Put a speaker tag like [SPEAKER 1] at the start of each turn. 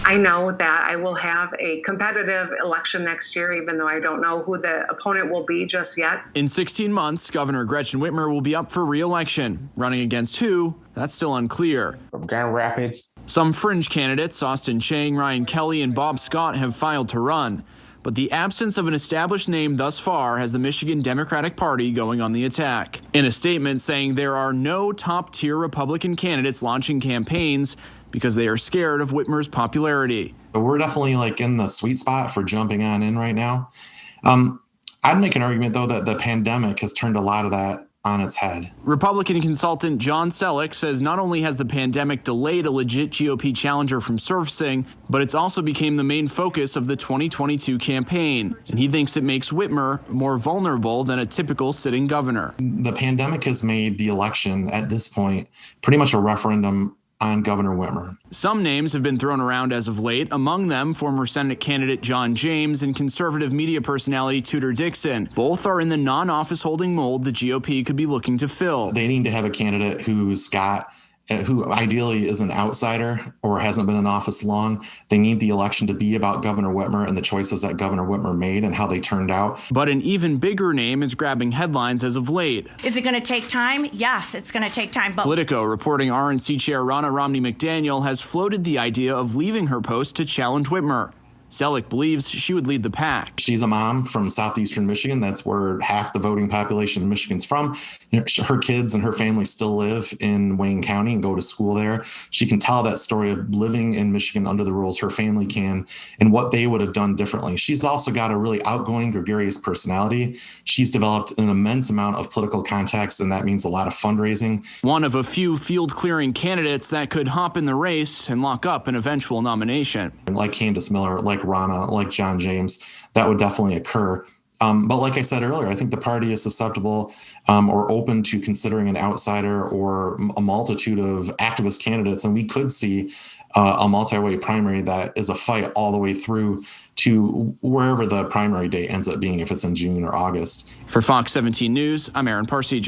[SPEAKER 1] I know that I will have a competitive election next year, even though I don't know who the opponent will be just yet.
[SPEAKER 2] In 16 months, Governor Gretchen Whitmer will be up for re-election. Running against who? That's still unclear.
[SPEAKER 3] From Grand Rapids.
[SPEAKER 2] Some fringe candidates, Austin Chang, Ryan Kelly, and Bob Scott, have filed to run. But the absence of an established name thus far has the Michigan Democratic Party going on the attack. In a statement saying there are no top-tier Republican candidates launching campaigns because they are scared of Whitmer's popularity.
[SPEAKER 4] We're definitely in the sweet spot for jumping on in right now. I'd make an argument, though, that the pandemic has turned a lot of that on its head.
[SPEAKER 2] Republican consultant John Selleck says not only has the pandemic delayed a legit GOP challenger from surfacing, but it's also became the main focus of the 2022 campaign. And he thinks it makes Whitmer more vulnerable than a typical sitting governor.
[SPEAKER 4] The pandemic has made the election at this point pretty much a referendum on Governor Whitmer.
[SPEAKER 2] Some names have been thrown around as of late, among them former Senate candidate John James and conservative media personality Tudor Dixon. Both are in the non-office holding mold the GOP could be looking to fill.
[SPEAKER 4] They need to have a candidate who ideally is an outsider or hasn't been in office long. They need the election to be about Governor Whitmer and the choices that Governor Whitmer made and how they turned out.
[SPEAKER 2] But an even bigger name is grabbing headlines as of late.
[SPEAKER 5] Is it going to take time? Yes, it's going to take time. But
[SPEAKER 2] Politico reporting RNC Chair Ronna Romney McDaniel has floated the idea of leaving her post to challenge Whitmer. Selleck believes she would lead the pack.
[SPEAKER 4] She's a mom from southeastern Michigan. That's where half the voting population of Michigan's from. Her kids and her family still live in Wayne County and go to school there. She can tell that story of living in Michigan under the rules. Her family can, and what they would have done differently. She's also got a really outgoing, gregarious personality. She's developed an immense amount of political contacts, and that means a lot of fundraising.
[SPEAKER 2] One of a few field-clearing candidates that could hop in the race and lock up an eventual nomination.
[SPEAKER 4] Like Candace Miller, like Ronna, like John James, that would definitely occur. But like I said earlier, I think the party is susceptible or open to considering an outsider or a multitude of activist candidates. And we could see a multi-way primary that is a fight all the way through to wherever the primary date ends up being, if it's in June or August.
[SPEAKER 2] For Fox 17 News, I'm Aaron Parseghian.